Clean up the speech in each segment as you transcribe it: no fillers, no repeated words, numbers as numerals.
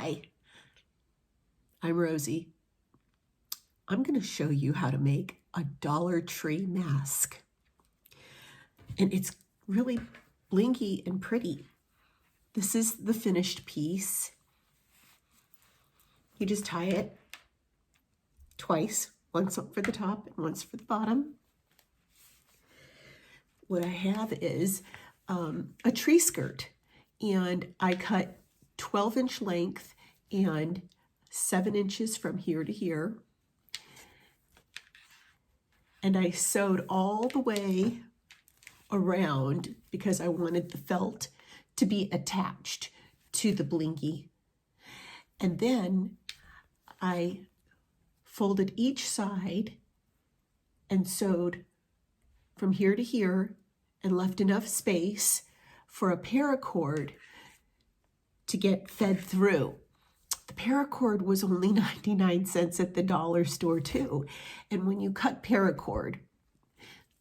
Hi, I'm Rosie. I'm going to show you how to make a Dollar Tree mask. And it's really blingy and pretty. This is the finished piece. You just tie it twice, once up for the top and once for the bottom. What I have is a tree skirt, and I cut 12-inch length and 7 inches from here to here. And I sewed all the way around because I wanted the felt to be attached to the blingy. And then I folded each side and sewed from here to here and left enough space for a paracord to get fed through. The paracord was only 99 cents at the dollar store too. And when you cut paracord,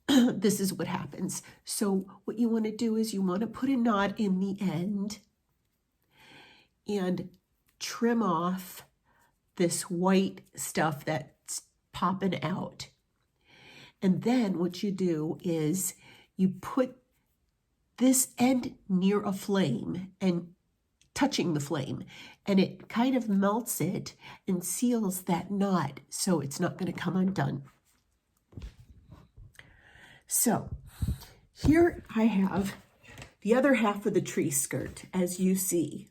this is what happens. So what you want to do is you want to put a knot in the end and trim off this white stuff that's popping out. And then what you do is you put this end near a flame and touching the flame, and it kind of melts it and seals that knot so it's not going to come undone. So here I have the other half of the tree skirt, as you see.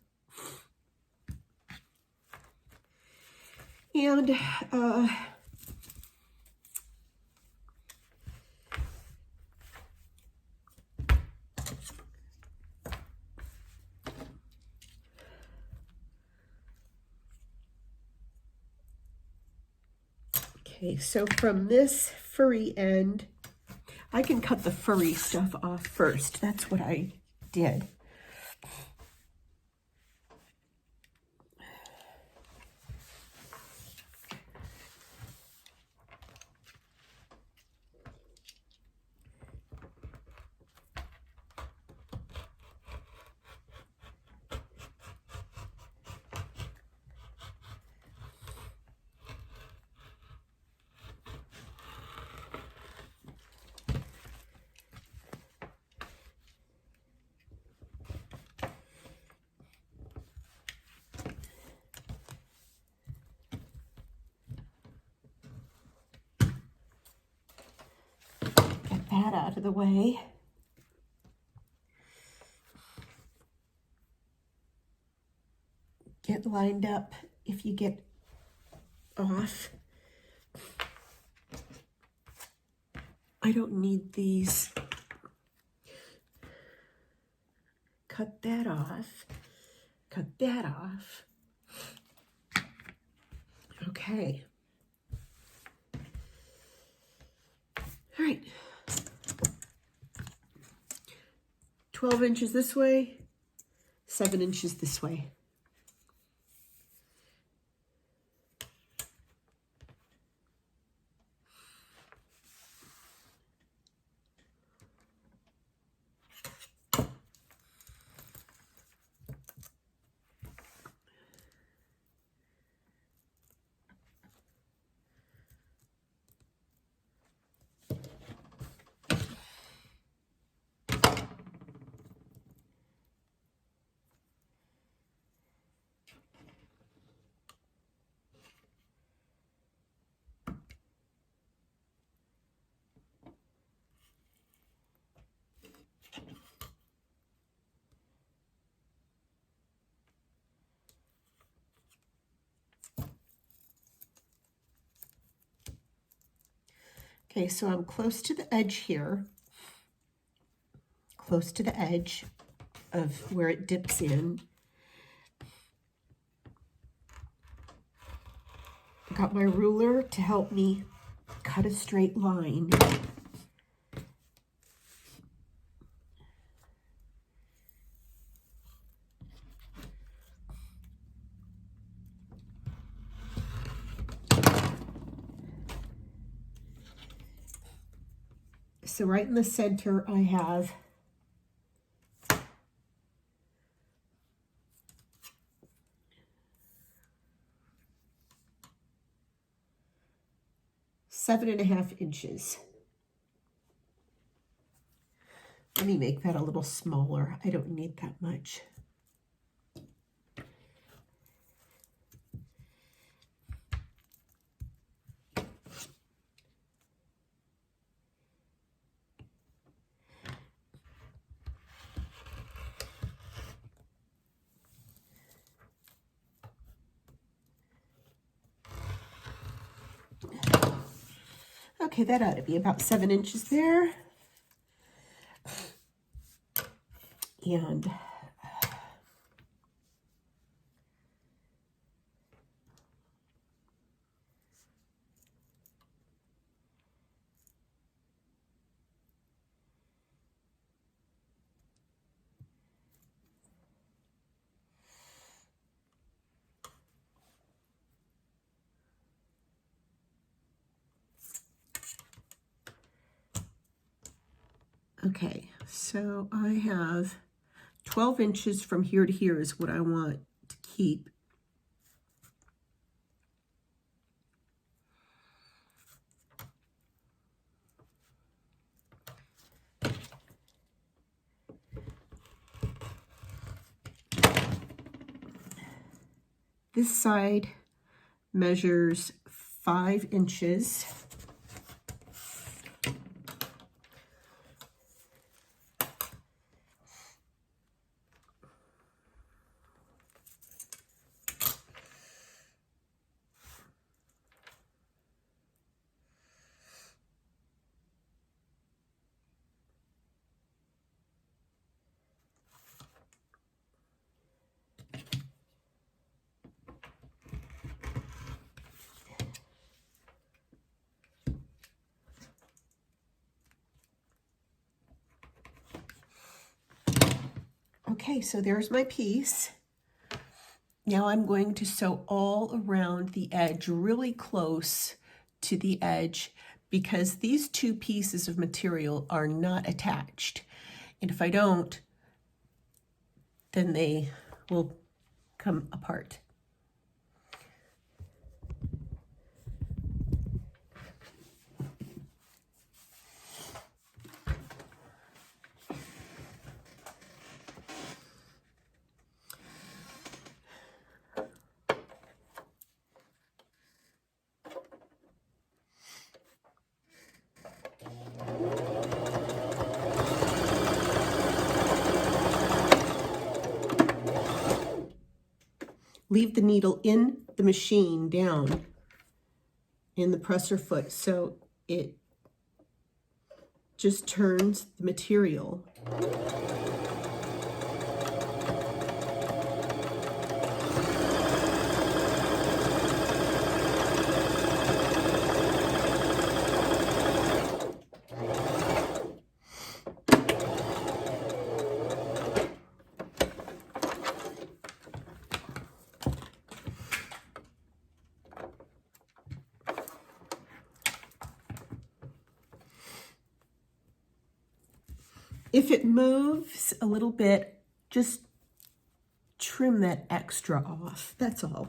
And okay, so from this furry end, I can cut the furry stuff off first. That's what I did. That out of the way. Get lined up if you get off. I don't need these. Cut that off. Cut that off. Okay. All right. 12 inches this way, 7 inches this way. Okay, so I'm close to the edge here, close to the edge of where it dips in. I got my ruler to help me cut a straight line. So right in the center, I have 7.5 inches. Let me make that a little smaller. I don't need that much. Okay, that ought to be about 7 inches there. And okay, so I have 12 inches from here to here is what I want to keep. This side measures 5 inches. Okay, so there's my piece. Now I'm going to sew all around the edge, really close to the edge, because these two pieces of material are not attached. And if I don't, then they will come apart. Leave the needle in the machine down in the presser foot so it just turns the material. If it moves a little bit, just trim that extra off, that's all.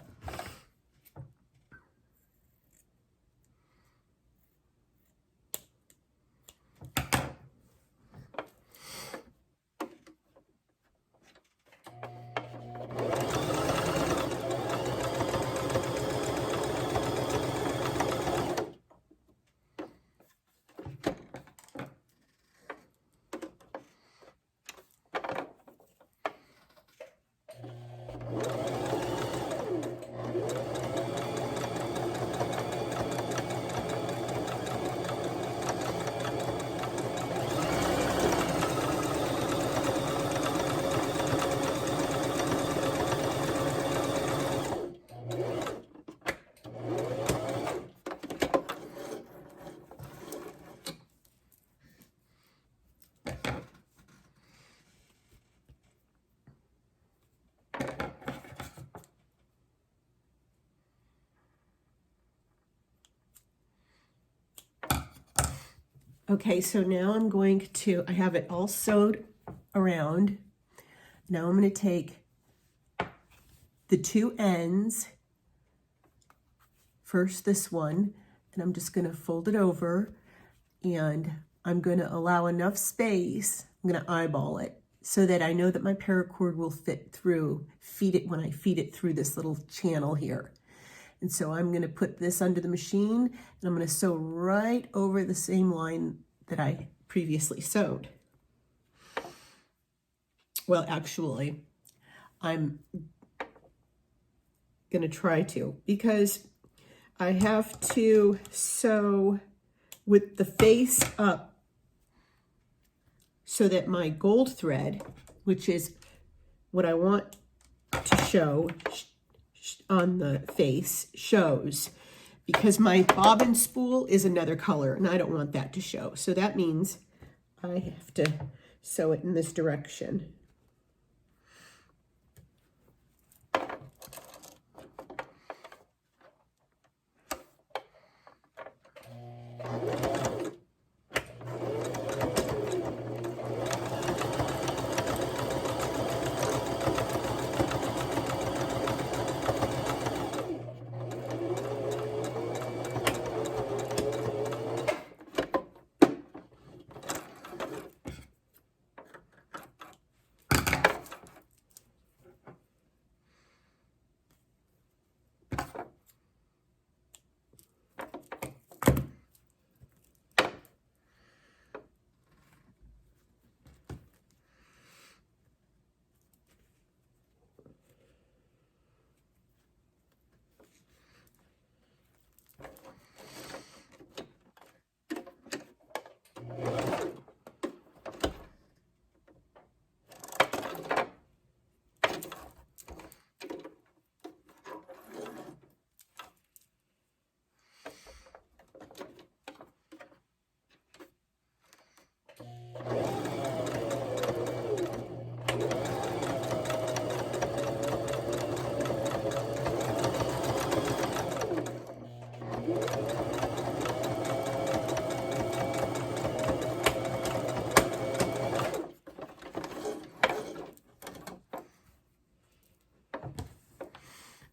Okay, so now I'm going to, I have it all sewed around. Now I'm going to take the two ends, first this one, and I'm just going to fold it over, and I'm going to allow enough space. I'm going to eyeball it so that I know that my paracord will fit through, when I feed it through this little channel here. And so I'm going to put this under the machine, and I'm going to sew right over the same line that I previously sewed. Well, actually, I'm going to try to, because I have to sew with the face up so that my gold thread, which is what I want to show on the face, shows, because my bobbin spool is another color and I don't want that to show. So that means I have to sew it in this direction.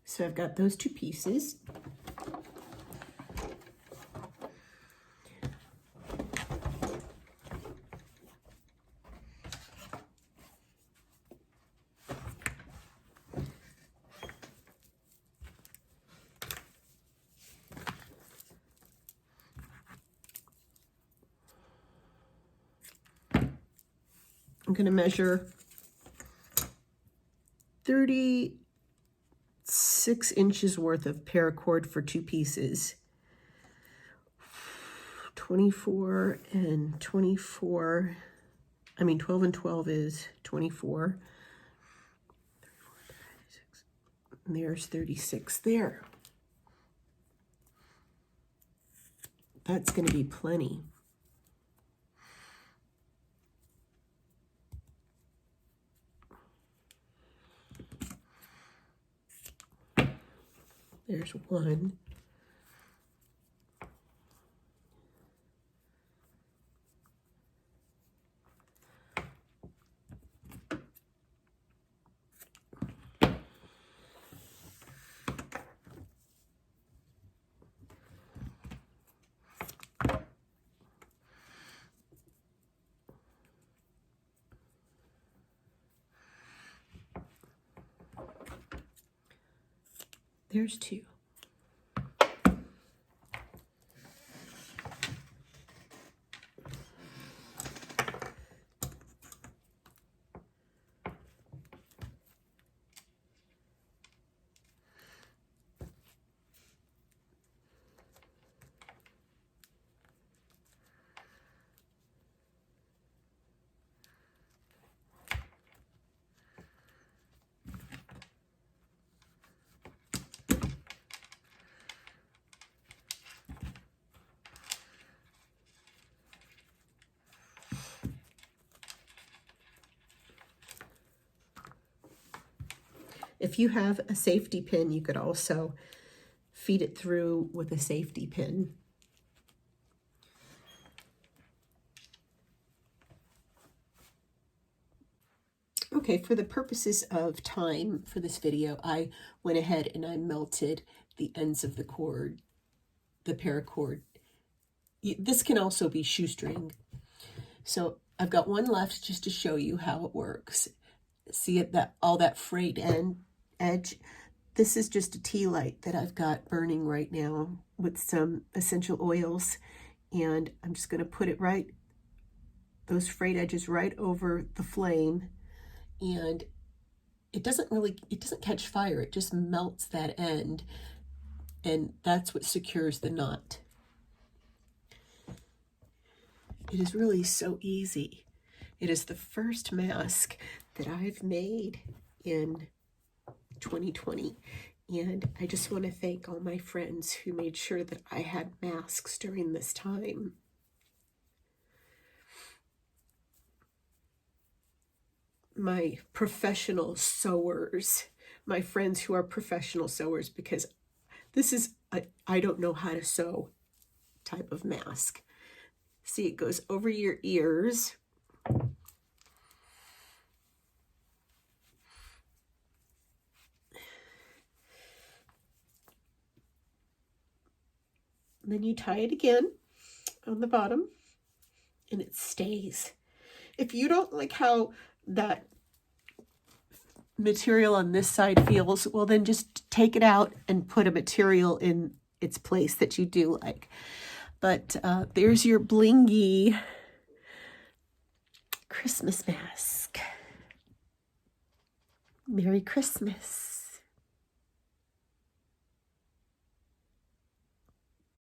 So I've got those two pieces. I'm going to measure 36 inches worth of paracord for two pieces. 24 and 24, 12 and 12 is 24. 36. And there's 36 there. That's going to be plenty. There's one. There's two. If you have a safety pin, you could also feed it through with a safety pin. Okay, for the purposes of time for this video, I went ahead and I melted the ends of the cord, the paracord. This can also be shoestring. So I've got one left just to show you how it works. See it, that all that frayed edge? This is just a tea light that I've got burning right now with some essential oils. And I'm just going to put it right, those frayed edges right over the flame. And it doesn't catch fire. It just melts that end. And that's what secures the knot. It is really so easy. It is the first mask that I've made in 2020. And I just want to thank all my friends who made sure that I had masks during this time. My professional sewers, my friends who are professional sewers, because this is a I don't know how to sew type of mask. See, it goes over your ears. Then you tie it again on the bottom and it stays. If you don't like how that material on this side feels, well then just take it out and put a material in its place that you do like. But there's your blingy Christmas mask. Merry Christmas.